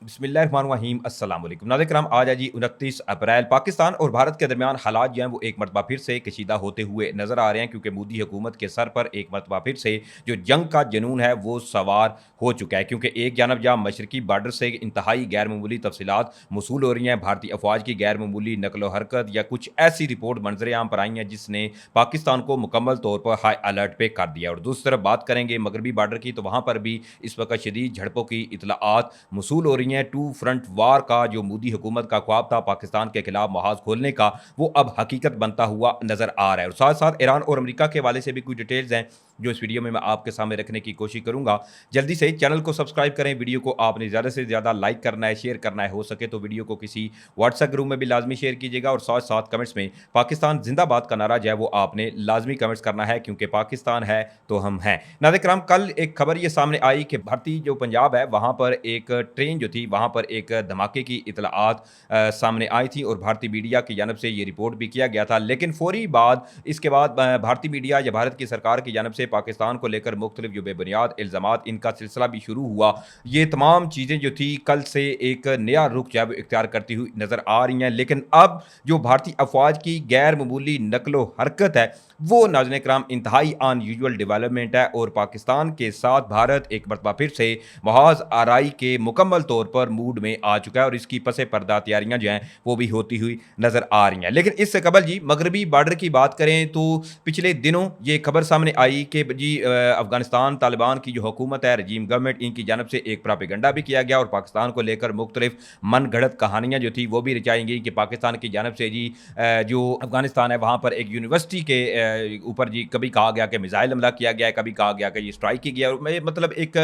बिस्मिल्लाहिर्रहमानिर्रहीम अस्सलाम वालेकुम नाज़रीन किराम। आज है जी 29 अप्रैल। पाकिस्तान और भारत के दरमियान हालात जो हैं वो एक मरतबा फिर से कशीदा होते हुए नज़र आ रहे हैं, क्योंकि मोदी हुकूमत के सर पर एक मरतबा फिर से जो जंग का जुनून है वो सवार हो चुका है। क्योंकि एक जानब जहाँ मशरकी बार्डर से इंतहाई गैर मामूली तफसीलात मौसूल हो रही हैं, भारतीय अफवाज की गैर मामूली नकलो हरकत या कुछ ऐसी रिपोर्ट मंजर आम पर आई हैं जिसने पाकिस्तान को मुकम्मल तौर पर हाई अलर्ट पे कर दिया। और दूसरी तरफ बात करेंगे मगरबी बार्डर की, तो वहाँ पर भी इस वक्त शदीद झड़पों की इतलाआत मौसूल हो रही हैं। टू फ्रंट वार का जो मोदी हुकूमत का ख्वाब था पाकिस्तान के खिलाफ महाज खोलने का, वो अब हकीकत बनता हुआ नजर आ रहा है। और साथ साथ ईरान और अमेरिका के हवाले से भी कुछ डिटेल्स हैं जो इस वीडियो में मैं आपके सामने रखने की कोशिश करूंगा। जल्दी से चैनल को सब्सक्राइब करें, वीडियो को आपने ज़्यादा से ज़्यादा लाइक करना है, शेयर करना है, हो सके तो वीडियो को किसी व्हाट्सएप ग्रुप में भी लाजमी शेयर कीजिएगा। और साथ साथ कमेंट्स में पाकिस्तान जिंदाबाद का नारा जो है वो आपने लाजमी कमेंट्स करना है, क्योंकि पाकिस्तान है तो हम हैं। नाज़रीन कराम, कल एक खबर ये सामने आई कि भारतीय जो पंजाब है वहाँ पर एक ट्रेन जो थी वहाँ पर एक धमाके की इतलाआत सामने आई थी और भारतीय मीडिया की जानब से ये रिपोर्ट भी किया गया था। लेकिन फौरी बाद इसके बाद भारतीय मीडिया या भारत की सरकार की जानब से पाकिस्तान को लेकर मुख्तलिफ जो बेबुनियाद इल्ज़ामात, इनका सिलसिला भी शुरू हुआ। ये तमाम चीज़ें जो थी कल से एक नया रुख जो है वो इख्तियार करती हुई नज़र आ रही हैं। लेकिन अब जो भारतीय अफवाज की गैर मामूली नकलो हरकत है वो नाज़रीन कराम इंतहाई अनयूजुअल डेवलपमेंट है और पाकिस्तान के साथ भारत एक मरतबा फिर से महाज आराई के मुकम्मल तौर पर मूड में आ चुका है और इसकी पसे पर्दा तैयारियां जो हैं वो भी होती हुई नजर आ रही हैं। लेकिन इससे कबल जी मगरबी बार्डर की बात करें तो पिछले दिनों ये खबर सामने आई कि जी अफगानिस्तान तालिबान की जो हुकूमत है, रजीम गवर्नमेंट, इनकी जानब से एक प्रोपेगेंडा भी किया गया और पाकिस्तान को लेकर मुख्तलिफ मन गढ़ंत कहानियां जो थी वो भी रचाई गई कि पाकिस्तान की जानब से जी जो अफगानिस्तान है वहाँ पर एक यूनिवर्सिटी के ऊपर जी कभी कहा गया कि मिसाइल हमला किया गया है, कभी कहा गया कि ये स्ट्राइक की गया। और मतलब एक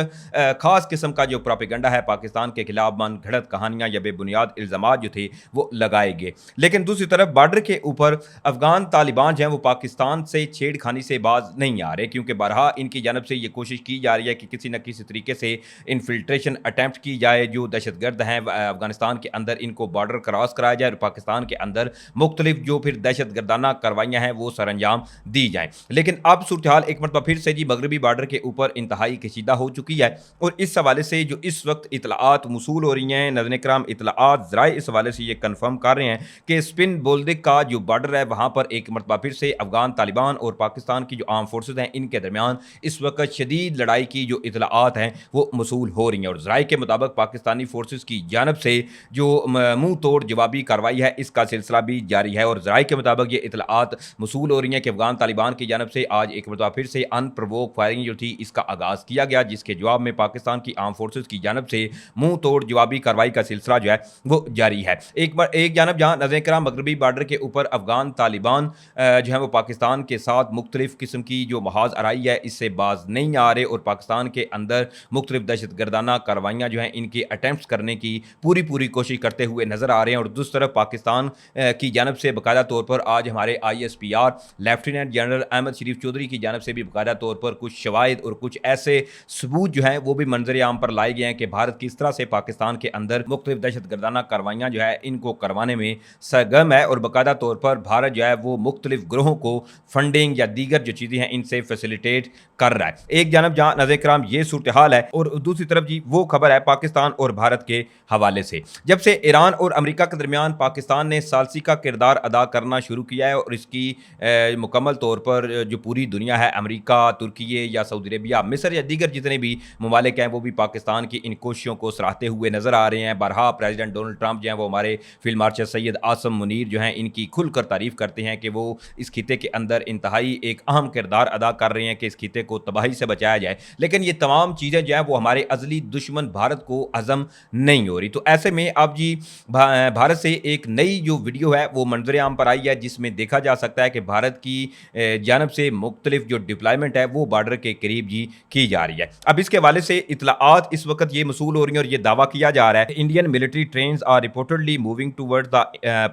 खास किस्म का जो प्रोपेगेंडा है पाकिस्तान के खिलाफ मन घड़त कहानियां या बेबुनियाद इल्जामात जो थे वो लगाए गए। लेकिन दूसरी तरफ बॉर्डर के ऊपर अफगान तालिबान जो हैं वो पाकिस्तान से छेड़खानी से बाज नहीं आ रहे, क्योंकि बरहा इनकी जानब से ये कोशिश की जा रही है कि किसी न किसी तरीके से इन्फिल्ट्रेशन अटैम्प्ट की जाए, जो दहशतगर्द हैं अफगानिस्तान के अंदर इनको बॉर्डर क्रॉस कराया जाए और पाकिस्तान के अंदर मुख्तलिफ जो फिर दहशतगर्दाना कार्रवाइयाँ हैं वो सरअंजाम दी जाएं। लेकिन अब सूरत हाल एक मरतबा फिर से जी मगरबी बॉर्डर के ऊपर इंतहाई कशीदा हो चुकी है और इस हवाले से जो इस वक्त इतलाआत मौसूल हो रही हैं, नाज़रीन कराम इतलाआत ज़राए इस हवाले से ये कन्फर्म कर रहे हैं कि स्पिन बोल्दिक का जो बॉर्डर है वहाँ पर एक मरतबा फिर से अफगान तालिबान और पाकिस्तान की जो आर्म फोर्सेज हैं इनके दरमियान इस वक्त शदीद लड़ाई की जो इतलाआत हैं वो मौसूल हो रही हैं। और ज़राए के मुताबिक पाकिस्तानी फोर्सेज की जानब से जो मुंह तोड़ जवाबी कार्रवाई है इसका सिलसिला भी जारी है। और ज़राए के मुताबिक ये इतलाआत मौसूल हो रही हैं कि अफगान तालिबान की जानब से आज एक मरतबा फिर से अनप्रवोक फायरिंग जो थी इसका आगाज़ किया गया, जिसके जवाब में पाकिस्तान की आर्म फोर्सेज की जानब से मुंह तोड़ जवाबी कार्रवाई का सिलसिला जो है वो जारी है। एक जानब जहाँ नज़र कराम मगरबी बार्डर के ऊपर अफगान तालिबान जो है वो पाकिस्तान के साथ मुख्तलिफ किस्म की जो महाज आराई है इससे बाज नहीं आ रहे और पाकिस्तान के अंदर मुख्तलिफ दहशत गर्दाना कार्रवाइयाँ जो हैं इनके अटैम्प्ट करने की पूरी कोशिश करते हुए नजर आ रहे हैं। और दूसरी तरफ पाकिस्तान की जानब से बाकायदा तौर पर आज हमारे ISPR लेफ्टिनेंट जनरल अहमद शरीफ चौधरी की जानब से भी बाकायदा तौर पर कुछ शवाहिद और कुछ ऐसे सबूत जो हैं वो भी मंजर आम पर लाए गए हैं कि भारत किस तरह से पाकिस्तान के अंदर मुख्तलिफ दहशत गर्दाना कार्रवाइयाँ जो है इनको करवाने में सरगर्म है और बाकायदा तौर पर भारत जो है वो मुख्तलिफ ग्रोहों को फंडिंग या दीगर जो चीज़ें हैं इनसे फैसिलिटेट कर रहा है। एक जानब जहाँ नज़र कराम ये सूरत हाल है और दूसरी तरफ जी वो खबर है पाकिस्तान और भारत के हवाले से। जब से ईरान और अमेरिका के दरमियान पाकिस्तान ने सालसी का किरदार अदा करना शुरू किया है और इसकी मुकम्मल तौर पर जो पूरी दुनिया है अमेरिका, तुर्की या सऊदी अरेबिया, मिस्र या दीगर जितने भी ममालिक हैं वो भी पाकिस्तान की इन कोशिशों को सराहते हुए नजर आ रहे हैं। बरहा प्रेसिडेंट डोनाल्ड ट्रंप जो हैं वो हमारे फील्ड मार्शल सैयद आसम मुनीर जो हैं इनकी खुलकर तारीफ करते हैं कि वो इस खिते के अंदर इंतहाई एक अहम किरदार अदा कर रहे हैं कि इस खिते को तबाही से बचाया जाए। लेकिन ये तमाम चीज़ें जो हैं वो हमारे अजली दुश्मन भारत को हजम नहीं हो रही। तो ऐसे में अब जी भारत से एक नई जो वीडियो है वो मंजर आम पर आई है जिसमें देखा जा सकता है कि भारत की जानब से मुख्तलिफ जो डिप्लॉयमेंट है वो बॉर्डर के करीब जी की जा रही है। अब इसके हवाले से इतलाआत इस वक्त ये मसूल हो रही हैं और ये दावा किया जा रहा है Indian military trains are reportedly moving towards the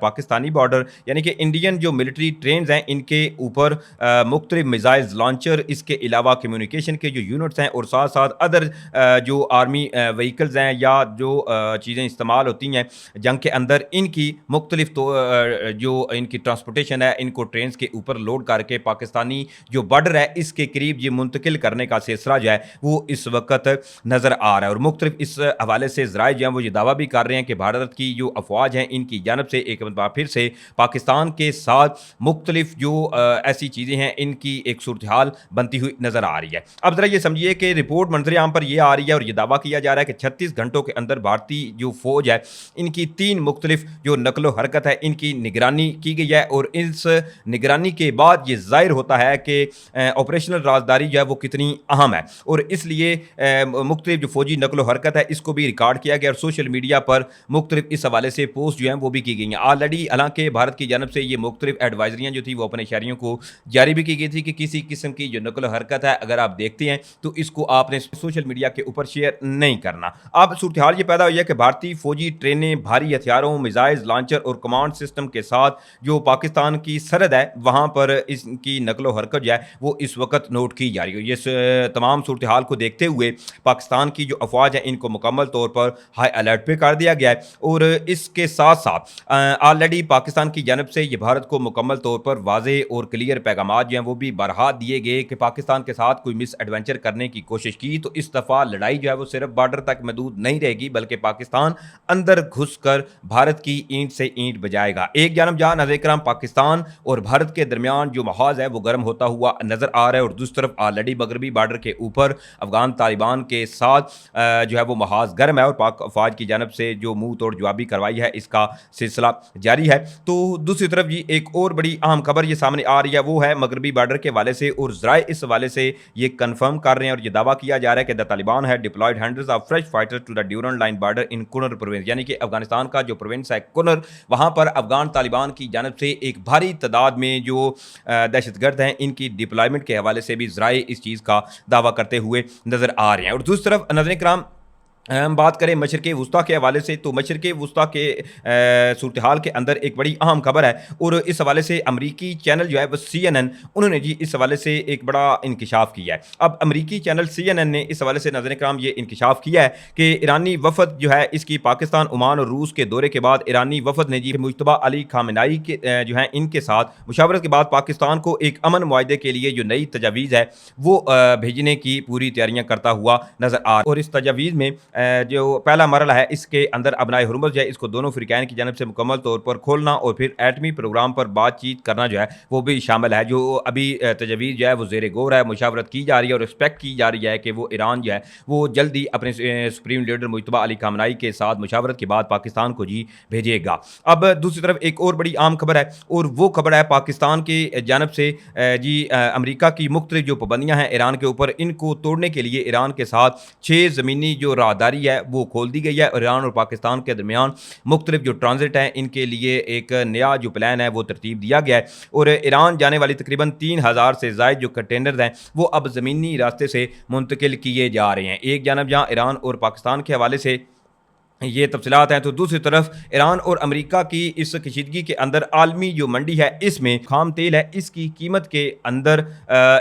Pakistani border, यानी कि इंडियन जो मिलिट्री ट्रेन्स हैं इनके ऊपर मुख्तलिफ मिसाइल्स लॉन्चर एग्रीकल्चर, इसके अलावा कम्युनिकेशन के जो यूनिट्स हैं और साथ साथ अदर जो आर्मी व्हीकल्स हैं या जो चीज़ें इस्तेमाल होती हैं जंग के अंदर, इनकी मुख्तलिफ तो जो इनकी ट्रांसपोर्टेशन है, इनको ट्रेन के ऊपर लोड करके पाकिस्तानी जो बॉर्डर है इसके करीब ये मुंतकिल करने का सिलसिला जो है वो इस वक्त नज़र आ रहा है। और मुख्तलिफ इस हवाले से ज़राए जो हैं वो ये दावा भी कर रहे हैं कि भारत की जो अफवाज हैं इनकी जानब से एक बार फिर से पाकिस्तान के साथ मुख्तलिफ जो ऐसी चीज़ें हैं इनकी एक सूरत हाल बनती हुई नज़र आ रही है। अब ज़रा ये समझिए कि रिपोर्ट मंजर आम पर यह आ रही है और यह दावा किया जा रहा है कि 36 घंटों के अंदर भारतीय जो फौज है इनकी 3 मुख्तलिफ जो नकलो हरकत है इनकी निगरानी की गई है और इस निगरानी के बाद ये ज़ाहिर होता है कि ऑपरेशनल राजदारी जो है वो कितनी अहम है और इसलिए मुख्तलिफ जो फौजी नकलो हरकत है इसको भी रिकॉर्ड किया गया और सोशल मीडिया पर मुख्तलिफ इस हवाले से पोस्ट जो हैं वो भी की गई हैं। ऑलरेडी हालांकि भारत की जानब से ये मुख्तलिफ एडवाइजरियाँ जो थी वो अपने शहरियों को जारी भी की गई थी कि किसी किस्म की जो नकलो हरकत है अगर आप देखते हैं तो इसको आपने सोशल मीडिया के ऊपर शेयर नहीं करना। अब सूरत हाल ये पैदा हुई है कि भारतीय फौजी ट्रेनें भारी हथियारों, मिसाइल लॉन्चर और कमांड सिस्टम के साथ जो पाकिस्तान की सरहद है वहाँ पर इसकी नकलो हरकत जो है वो इस वक्त नोट की जा रही है। ये तमाम सूरत हाल को देखते हुए पाकिस्तान की जो अफवाज हैं इनको मुकम्मल तौर पर हाई अलर्ट पे कर दिया गया है और इसके साथ साथ ऑलरेडी पाकिस्तान की जानब से ये भारत को मुकम्मल तौर पर वाज़े और क्लियर पैगाम जो हैं वो भी बरहा दिए गए कि पाकिस्तान के साथ कोई मिस एडवेंचर करने की कोशिश की तो इस दफ़ा लड़ाई जो है वो सिर्फ बॉर्डर तक महदूद नहीं रहेगी बल्कि पाकिस्तान अंदर घुसकर भारत की ईंट से ईंट बजाएगा। एक जानब जहां नाज़रीन पाकिस्तान और भारत के दरमियान जो माहौल है वो गर्म होता हुआ नजर आ रहा है और दूसरी तरफ ऑलरेडी मगरबी बॉर्डर के ऊपर अफगान तालिबान के साथ जो है वो माहौल गर्म है और पाक अफवाज की जानब से जो मुंह तोड़ जवाबी कार्रवाई है इसका सिलसिला जारी है। तो दूसरी तरफ जी एक और बड़ी अहम खबर ये सामने आ रही है वो है मगरबी बॉर्डर के हवाले से और ज़राए इस हवाले से ये कन्फर्म कर रहे हैं और ये दावा किया जा रहा है कि द तालिबान है deployed hundreds of fresh fighters to the Durand line border in Kunar province, यानी कि अफगानिस्तान का जो प्रोविंस है कुनर, वहां पर अफगान तालिबान की जानब से एक भारी तादाद में जो दहशतगर्द हैं इनकी डिप्लॉयमेंट के हवाले से भी ज़राए इस चीज़ का दावा करते हुए नजर आ रहे हैं। और दूसरी तरफ नाज़रीन किराम हम बात करें मशरक़ वुस्ता के हवाले से तो मशरक़ वुस्ता के सूरत हाल के अंदर एक बड़ी अहम खबर है और इस हवाले से अमरीकी चैनल जो है वो CNN उन्होंने जी इस हवाले से एक बड़ा इंकशाफ किया है। अब अमरीकी चैनल CNN ने इस हवाले से नाज़रीन किराम ये इंकशाफ किया है कि ईरानी वफद जो है इसकी पाकिस्तान, ओमान और रूस के दौरे के बाद ईरानी वफद ने जी मुश्तबा अली खामेनेई के जो है इनके साथ मुशावरत के बाद पाकिस्तान को एक अमन मुआहदे के लिए जो नई तजावीज़ है वो भेजने की पूरी तैयारियाँ करता हुआ नजर आ रहा है और इस तजावीज़ में जो पहला मरला है इसके अंदर अबनाए हुर्मुज़ जो है इसको दोनों फ़िरक़ैन की जानब से मुकम्मल तौर पर खोलना और फिर एटमी प्रोग्राम पर बातचीत करना जो है वो भी शामिल है। जो अभी तजवीज़ जो है वो ज़ेर गौर है, मुशावरत की जा रही है और एक्सपेक्ट की जा रही है कि वो ईरान जो है वो जल्दी अपने supreme leader Mushtaba Ali Khamenei के साथ मुशावरत के बाद पाकिस्तान को जी भेजेगा। अब दूसरी तरफ एक और बड़ी आम खबर है और वो खबर है पाकिस्तान की जानब से जी अमरीका की मुख्तलिफ जो पाबंदियाँ हैं ईरान के ऊपर इनको तोड़ने के लिए ईरान के साथ 6 ज़मीनी जो राहदारी है वो खोल दी गई है और ईरान और पाकिस्तान के दरमियान मुख्तलिफ जो ट्रांजिट हैं इनके लिए एक नया जो प्लान है वो तरतीब दिया गया है और ईरान जाने वाली तकरीबन 3000 से ज़ायद जो कंटेनर हैं वो अब ज़मीनी रास्ते से मुंतकिल किए जा रहे हैं। एक जानब जहाँ ईरान और पाकिस्तान के हवाले से ये तफसीलात हैं तो दूसरी तरफ ईरान और अमेरिका की इस कशीदगी के अंदर आलमी जो मंडी है इसमें खाम तेल है इसकी कीमत के अंदर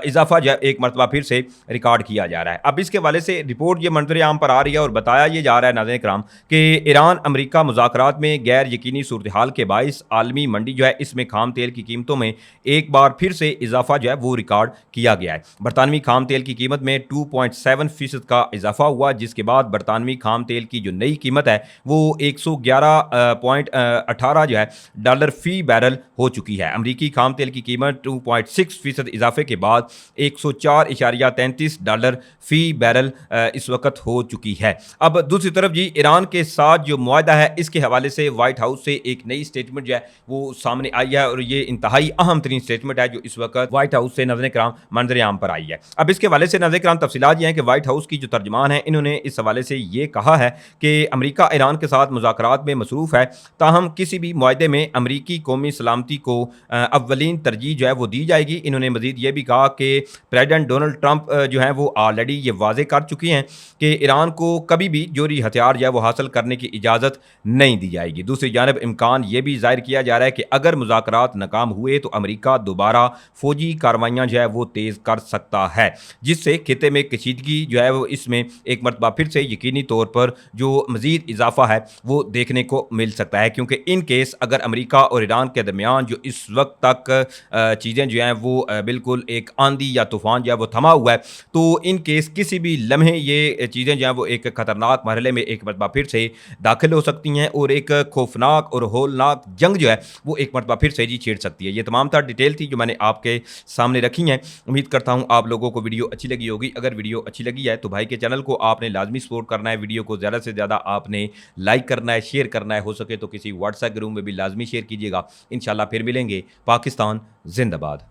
इजाफा जो एक मरतबा फिर से रिकॉर्ड किया जा रहा है। अब इसके हवाले से रिपोर्ट ये मंजर आम पर आ रही है और बताया ये जा रहा है नाज़रीन कराम कि ईरान अमेरिका मुज़ाकरात में गैर यकीनी सूरत हाल के बाइस आलमी मंडी जो है इसमें खाम तेल की कीमतों में एक बार फिर से इजाफा जो है वो रिकॉर्ड किया गया है। बरतानवी खाम तेल की कीमत में 2.7% का इजाफा हुआ जिसके बाद बरतानवी खाम तेल की जो नई कीमत है वो 111.18 जो है डॉलर फी बैरल हो चुकी है। अमरीकी खाम तेल की कीमत 2.6% इजाफे के बाद 104.33 डॉलर फी बैरल इस वक्त हो चुकी है। अब दूसरी तरफ जी ईरान के साथ जो मुआहदा है इसके हवाले से व्हाइट हाउस से एक नई स्टेटमेंट जो है वो सामने आई है और ये इंतहाई अहम तरीन स्टेटमेंट है जो इस वक्त व्हाइट हाउस से नाज़रीन कराम मंजर आम पर आई है। अब इसके हवाले से नाज़रीन कराम तफसीलात ये हैं कि व्हाइट हाउस की जो तर्जमान है इन्होंने इस हवाले से ये कहा है कि अमरीका अमेरिका ईरान के साथ मुज़ाकरात में मसरूफ़ है, ताहम किसी भी मुआहदे में अमरीकी कौमी सलामती को अव्वलीन तरजीह जो है वो दी जाएगी। इन्होंने मज़ीद ये भी कहा कि प्रेसिडेंट डोनाल्ड ट्रंप जो हैं वो ऑलरेडी ये वाज़े कर चुकी हैं कि ईरान को कभी भी जोहरी हथियार जो है वो हासिल करने की इजाज़त नहीं दी जाएगी। दूसरी जानब इम्कान ये भी ज़ाहिर किया जा रहा है कि अगर मुज़ाकरात नाकाम हुए तो अमरीका दोबारा फ़ौजी कार्रवाइयाँ जो है वो तेज़ कर सकता है, जिससे खिते में कशीदगी जो है वो इसमें एक मरतबा फिर से यकीनी तौर पर जो मज़ीद इजाफा है वो देखने को मिल सकता है। क्योंकि इन केस अगर अमरीका और ईरान के दरमियान जो इस वक्त तक चीज़ें जो हैं वो बिल्कुल एक आंधी या तूफ़ान जो है वो थमा हुआ है, तो इन केस किसी भी लम्हे ये चीज़ें जो हैं वो एक ख़तरनाक मरहले में एक मरतबा फिर से दाखिल हो सकती हैं और एक खौफनाक और होलनाक जंग जो है वो एक मरतबा फिर से जी छेड़ सकती है। ये तमाम तर डिटेल थी जो मैंने आपके सामने रखी हैं। उम्मीद करता हूँ आप लोगों को वीडियो अच्छी लगी होगी। अगर वीडियो अच्छी लगी है तो भाई के चैनल को आपने लाजमी सपोर्ट करना है, वीडियो को ज़्यादा से ज़्यादा आपने लाइक करना है, शेयर करना है, हो सके तो किसी व्हाट्सएप ग्रुप में भी लाजमी शेयर कीजिएगा। इंशाल्लाह फिर मिलेंगे। पाकिस्तान जिंदाबाद।